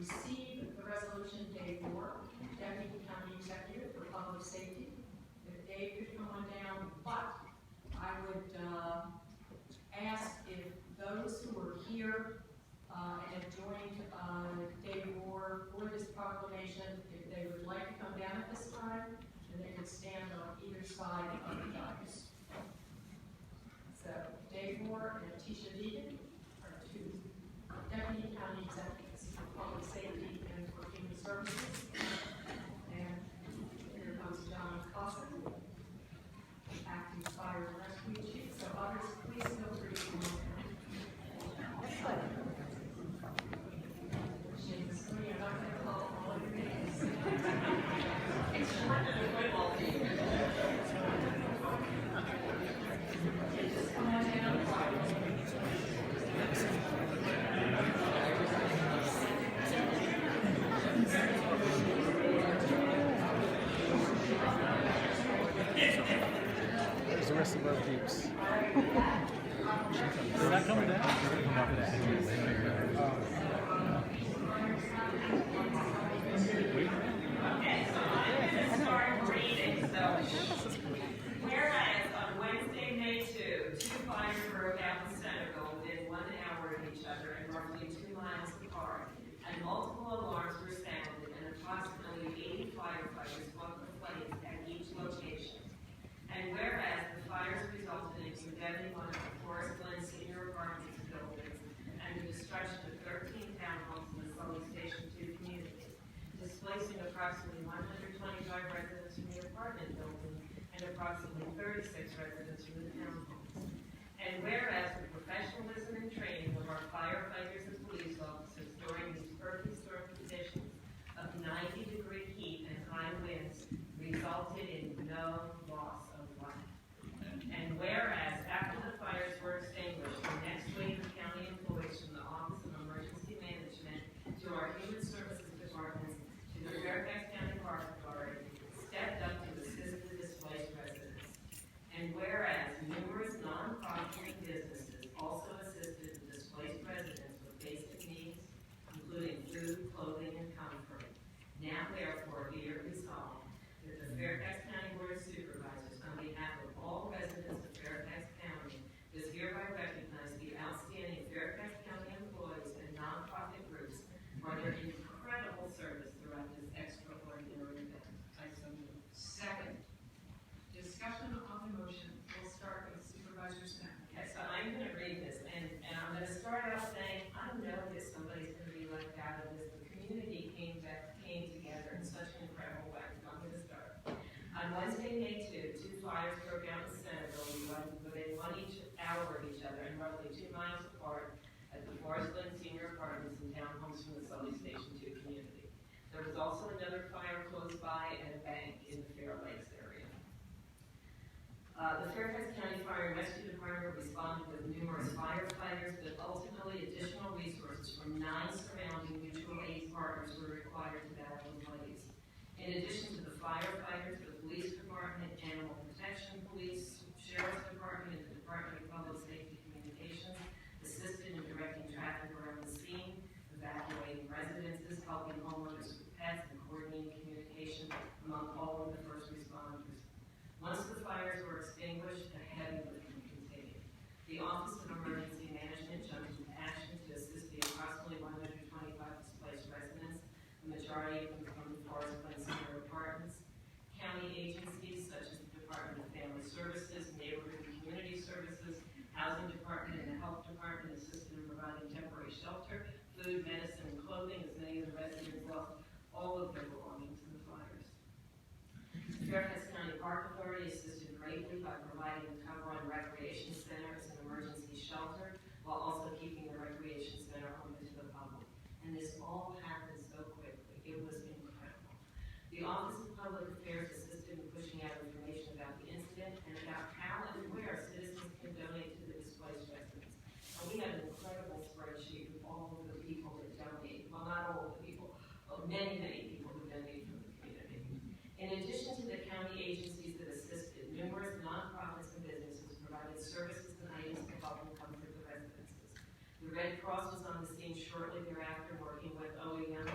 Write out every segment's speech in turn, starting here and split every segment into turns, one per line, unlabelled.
receive the resolution, Dave Moore, Deputy County Executive for Public Safety. If Dave could come on down, but I would ask if those who are here and have joined Dave Moore for this proclamation, if they would like to come down at this time, and they would stand on either side of the dais. So Dave Moore and Tisha Deegan are two Deputy County Executives for Public Safety and for Human Services. And here comes John Costin, Acting Fire and Rescue Chief. So others, please feel free to come on down. I'm not going to call all of your names. It's short and football team. Just come on down.
There's the rest of our peeps. Is that coming down? It's going to come up with that.
Okay, so I'm going to start reading. So, whereas on Wednesday, May 2, two fires broke out in Senegal within 1 hour of each other and roughly 2 miles apart, and multiple alarms were sounded, and approximately 80 firefighters fought the flames at each location. And whereas the fires resulted in condemning one of the Forest Glen senior apartment buildings and the destruction of 13 townhomes in the Sully Station 2 community, displacing approximately 125 residents from the apartment building and approximately 36 residents from the townhomes. And whereas the professionalism and training of our firefighters and police officers during these perfect storm conditions of 90-degree heat and high winds resulted in no loss of life. And whereas after the fires were extinguished, the next wave of county employees from the Office of Emergency Management to our Human Services Departments to the Fairfax County Park Authority stepped up to assist the displaced residents. And whereas numerous nonprofit businesses also assisted the displaced residents with basic needs, including food, clothing, and comfort. Now, therefore, be it resolved that the Fairfax County Board of Supervisors, on behalf of all residents of Fairfax County, does hereby recognize the outstanding Fairfax County employees and nonprofit groups for their incredible service throughout this extraordinary event. I so move.
Second, discussion on the motion. We'll start with Supervisor Smith.
Okay, so I'm going to read this, and I'm going to start out saying, I know that somebody's going to be left out of this. The community came together in such an incredible way. So I'm going to start. On Wednesday, May 2, two fires broke out in Senegal within 1 hour of each other and roughly 2 miles apart at the Forest Glen Senior Apartments and townhomes from the Sully Station 2 community. There was also another fire close by at a bank in the Fair Lakes area. The Fairfax County Fire and Rescue Department responded with numerous firefighters, but ultimately additional resources from 9 surrounding mutual aid partners were required to battle the blaze. In addition to the firefighters, the police department, animal protection police, sheriff's department, and the Department of Public Safety Communications assisted in directing traffic around the scene, evacuating residences, helping homeowners with pets, and coordinating communication among all of the first responders. Once the fires were extinguished, the heavy lifting continued. The Office of Emergency Management jumped into action to assist the approximately 125 displaced residents, the majority of them from the Forest Glen Senior Apartments. County agencies such as the Department of Family Services, Neighborhood and Community Services, Housing Department, and the Health Department assisted in providing temporary shelter, food, medicine, and clothing, as many of the residents lost all of their belongings in the fires. The Fairfax County Park Authority assisted greatly by providing the cover on recreation center as an emergency shelter, while also keeping the recreation center open to the public. And this all happened so quickly. It was incredible. The Office of Public Affairs assisted in pushing out information about the incident and about how and where citizens can donate to the displaced residents. And we had an incredible spreadsheet with all of the people that donate. Well, not all of the people, but many, many people who donate from the community. In addition to the county agencies that assisted, numerous nonprofits and businesses provided services and items to help and comfort the residences. The Red Cross was on the scene shortly thereafter, working with OEM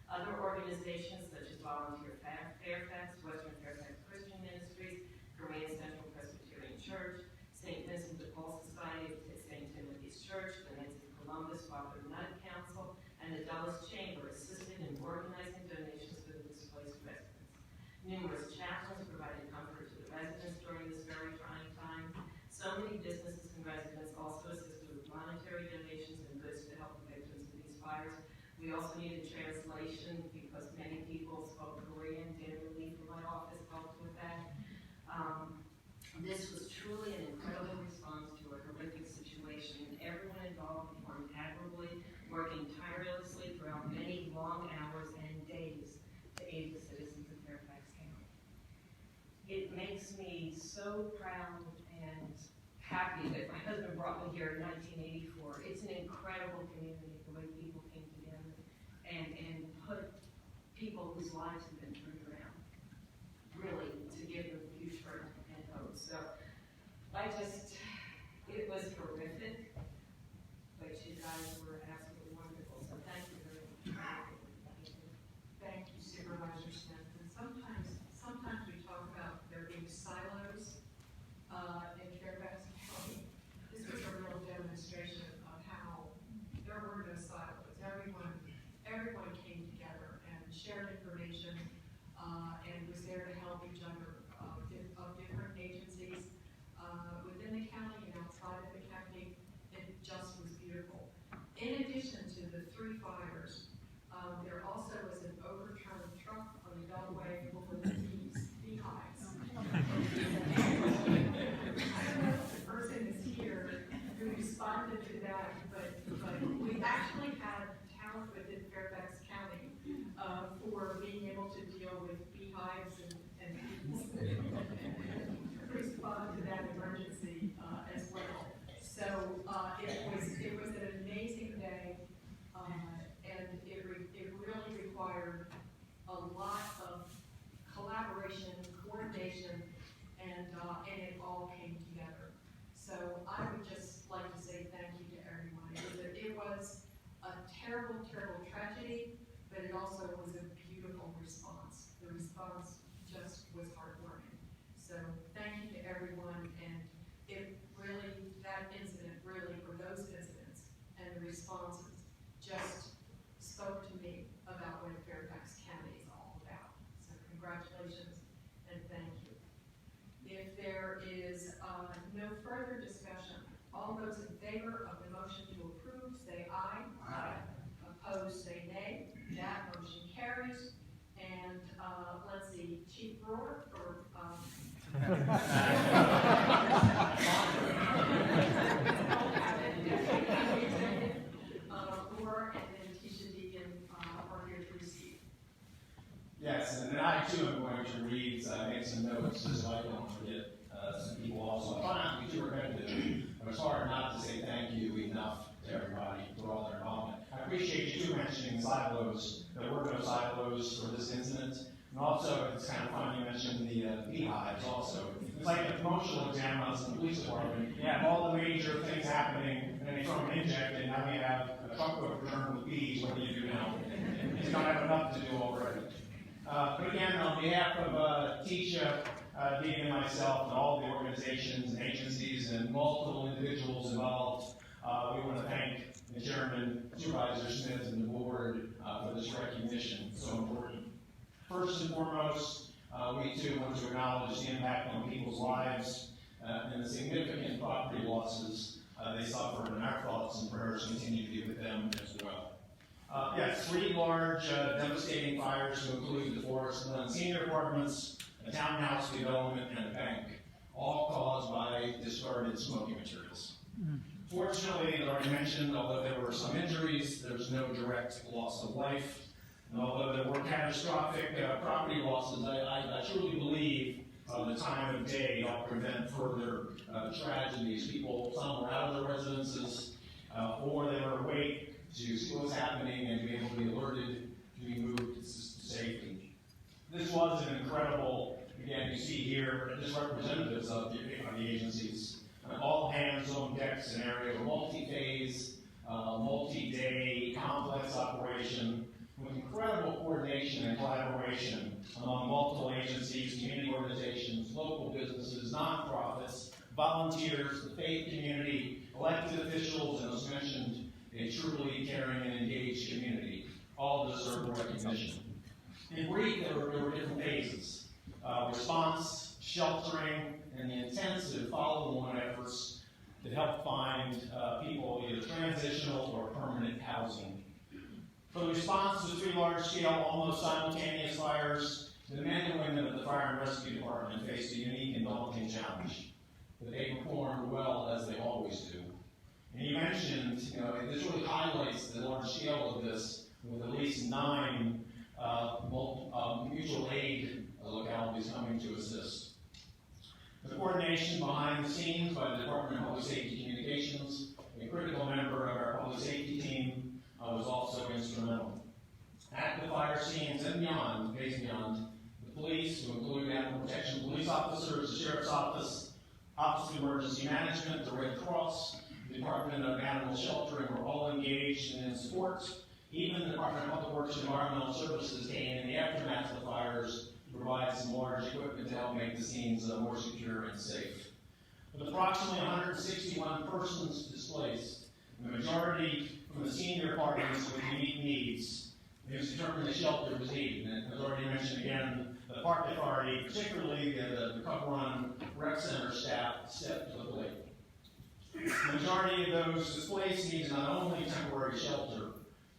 Other organizations such as Volunteer Fairfax, Western Fairfax Christian Ministries, Korean Central Presbyterian Church, St. Vincent de Paul Society of St. Timothy's Church, the Knights of Columbus Father Nutt Council, and the Dulles Chamber assisted in organizing donations for the displaced residents. Numerous chaplains provided comfort to the residents during this very trying time. So many businesses and residents also assisted with monetary donations and goods to help the victims of these fires. We also needed translation because many people spoke Korean. Dan Relief from my office helped with that. This was truly an incredible response to a horrific situation, and everyone involved performed admirably, working tirelessly throughout many long hours and days to aid the citizens of Fairfax County. It makes me so proud and happy that my husband brought me here in 1984. It's an incredible community, the way people came together and put people whose lives have been turned around, really, to give them future and hope. So it was horrific, but you guys were absolutely wonderful. So thank you very much.
Thank you, Supervisor Smith. And sometimes we talk about there being silos in Fairfax County. This was a real demonstration of how there were no silos. Everyone came together and shared information and was there to help each other of different agencies within the county and outside of the county. It just was beautiful. In addition to the 3 fires, there also was an overturned truck on the Beltway full of beehives. I don't know if the person is here who responded to that, but we actually had talent within Fairfax County for being able to deal with beehives and bees. Respond to that emergency as well. So it was an amazing day, and it really required a lot of collaboration, coordination, and it all came together. So I would just like to say thank you to everyone. It was a terrible, terrible tragedy, but it also was a beautiful response. The response just was heartwarming. So thank you to everyone, and that incident really, or those incidents and the responses just spoke to me about what Fairfax County is all about. So congratulations and thank you. If there is no further discussion, all those in favor of the motion to approve, say aye. Aye. Opposed, say nay. That motion carries. And let's see, Chief Brewer, or Brewer and then Tisha Deacon are here to receive.
Yes, and then I too am going to read, make some notes just so I don't forget some people also. I try not to be too repetitive, but it's hard not to say thank you enough to everybody for all their involvement. I appreciate you too mentioning silos. There were no silos for this incident. And also, it's kind of fun you mentioned the beehives also. It's like a promotional exam on the police department. You have all the major things happening, and they throw an inject, and now we have a truck overturned with bees. What do you do now? You don't have enough to do already. But again, on behalf of Tisha, Dean, and myself, and all the organizations and agencies and multiple individuals involved, we want to thank the Chairman, Supervisor Smith, and the board for this recognition. So important. First and foremost, we too want to acknowledge the impact on people's lives and the significant property losses they suffered, and our thoughts and prayers continue to be with them as well. Yes, 3 large, devastating fires to include the Forest Glen Senior Apartments, a townhouse development, and a bank, all caused by discarded smoking materials. Fortunately, as already mentioned, although there were some injuries, there's no direct loss of life. And although there were catastrophic property losses, I truly believe the time of day helped prevent further tragedies. People, some were out of their residences, or they were awake to see what's happening and to be able to be alerted to be moved to safety. This was an incredible, again, you see here, just representatives of the agencies, an all-hands-on-deck scenario, multi-phase, multi-day, complex operation with incredible volunteers, the faith community, elected officials, and as mentioned, a truly caring and engaged community, all deserve recognition. In brief, there were different phases: response, sheltering, and the intensive follow-on efforts that help find people either transitional or permanent housing. For the response to 3 large-scale, almost simultaneous fires, the men and women of the Fire and Rescue Department faced a unique and daunting challenge, but they performed well, as they always do. And you mentioned, this really highlights the large scale of this, with at least 9 mutual aid localities coming to assist. The coordination behind the scenes by the Department of Public Safety Communications, a critical member of our public safety team, was also instrumental. At the fire scenes and beyond, days beyond, the police, to include animal protection police officers, the Sheriff's Office, Office of Emergency Management, the Red Cross, the Department of Animal Sheltering were all engaged and in support. Even the Department of Public Works and Environmental Services came in the aftermath of the fires to provide some large equipment to help make the scenes more secure and safe. With approximately 161 persons displaced, the majority from the senior apartments with unique needs, it was determined the shelter was needed. And as already mentioned again, the Park Authority, particularly the Cup Run Rec Center staff, stepped to the plate. The majority of those displaced needs not only temporary shelter,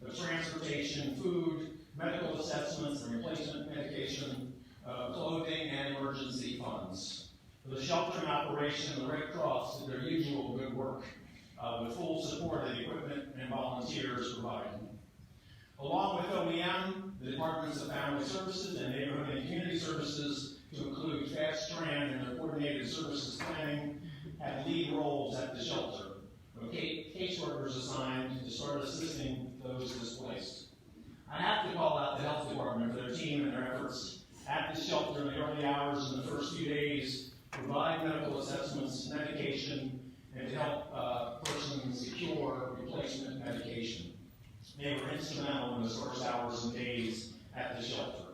but transportation, food, medical assessments and replacement medication, clothing, and emergency funds. For the sheltering operation, the Red Cross did their usual good work with full support of the equipment and volunteers provided. Along with OEM, the Departments of Family Services and Neighborhood and Community Services, to include Fast Strand and their coordinated services planning, had lead roles at the shelter, with caseworkers assigned to start assisting those displaced. I have to call out the Health Department for their team and their efforts at the shelter in the early hours in the first few days, provide medical assessments, medication, and to help persons secure replacement medication. They were instrumental in those first hours and days at the shelter.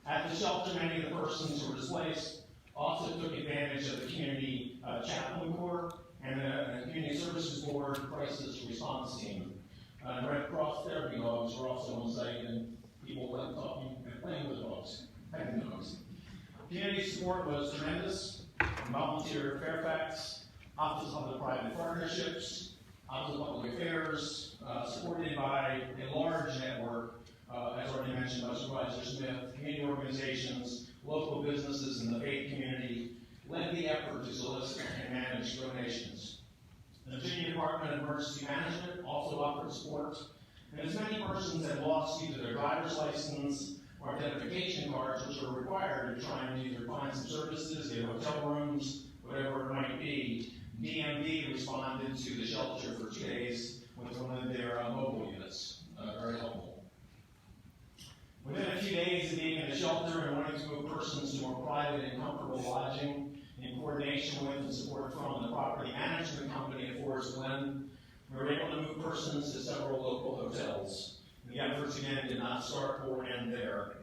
At the shelter, many of the persons who were displaced also took advantage of the community chaplain corps and the Community Services Board crisis response team. Red Cross therapy dogs were also on site, and people went talking and playing with dogs, petting dogs. Community support was tremendous. Volunteer Fairfax, Office of Public-Private Partnerships, Office of Public Affairs, supported by a large network, as already mentioned by Supervisor Smith, community organizations, local businesses, and the faith community, led the effort to solicit and manage donations. The Virginia Department of Emergency Management also offered support, and as many persons had lost either their driver's license or identification cards, which were required to try and either find some services, get hotel rooms, whatever it might be, DMV responded to the shelter for 2 days with one of their mobile units. Very helpful. Within a few days of being in the shelter and wanting to move persons to more private and comfortable lodging, in coordination with and support from the property management company at Forest Glen, we were able to move persons to several local hotels. The efforts again did not start or end there.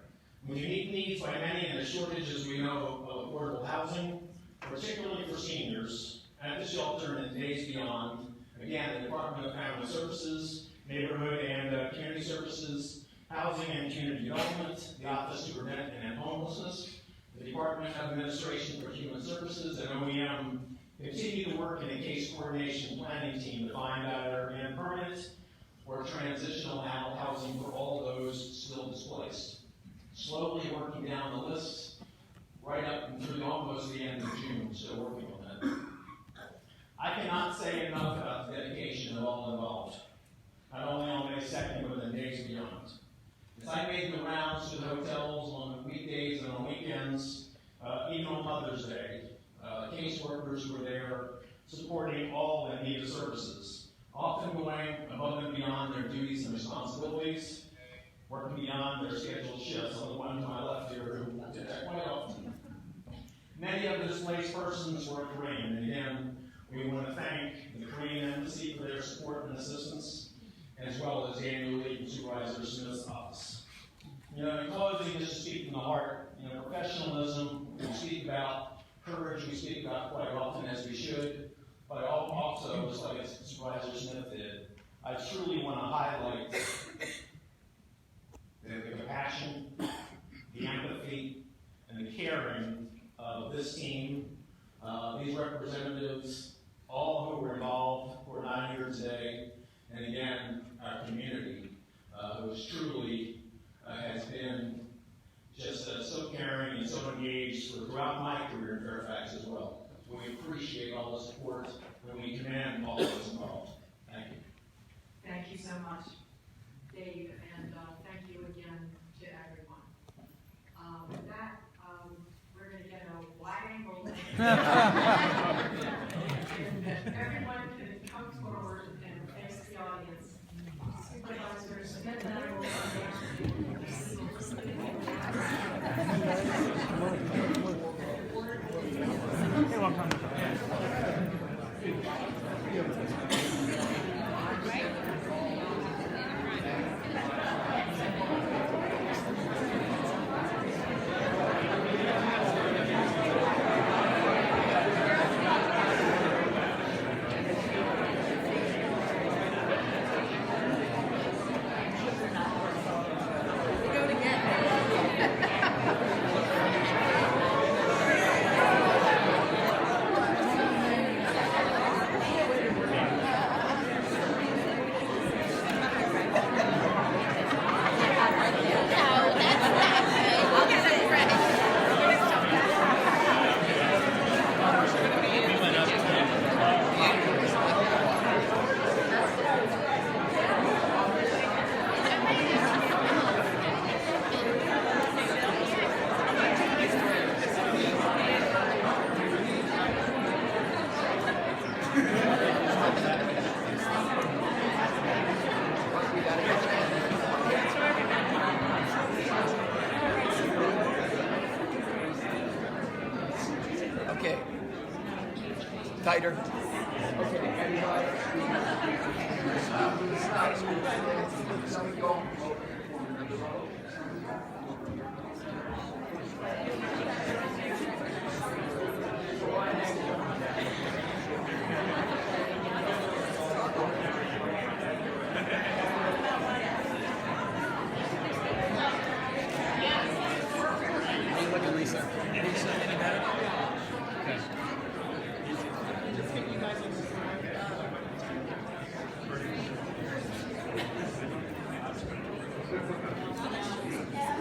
With unique needs by many and a shortage, as we know, of affordable housing, particularly for seniors, at the shelter and in days beyond, again, the Department of Family Services, Neighborhood and Community Services, Housing and Community Development, the Office to Prevent and End Homelessness, the Department of Administration for Human Services, and OEM continue to work in a case coordination planning team to find either permanent or transitional housing for all those still displaced. Slowly working down the list, right up through almost the end of June, still working on that. I cannot say enough about the dedication of all involved, not only on May 2nd, but in days beyond. As I made the rounds to the hotels on weekdays and on weekends, even on Mother's Day, caseworkers were there supporting all that needed services, often going above and beyond their duties and responsibilities, working beyond their scheduled shifts. On the one to my left here who did that quite often. Many of the displaced persons were Korean, and again, we want to thank the Korean Embassy for their support and assistance, as well as the annual leave and Supervisor Smith's office. In closing, just to speak from the heart, professionalism, we speak about courage we speak about quite often, as we should, but also, just like Supervisor Smith did, I truly want to highlight the compassion, the empathy, and the caring of this team, these representatives, all who were involved, who are not here today, and again, our community, who is truly has been just so caring and so engaged throughout my career in Fairfax as well. We appreciate all the support, and we commend all those involved. Thank you.
Thank you so much, Dave, and thank you again to everyone. With that, we're going to get a wide angle. Everyone can come forward and face the audience. Supervisor Smith and I will come down.
Okay. Tighter. Okay, everybody.
How you looking, Lisa? Lisa, any better? Okay.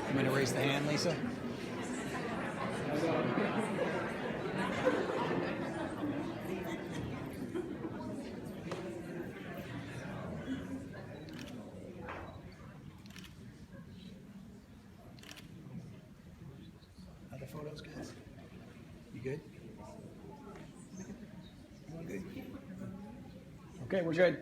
You want to raise the hand, Lisa? Other photos, guys? You good? You good? Okay, we're good.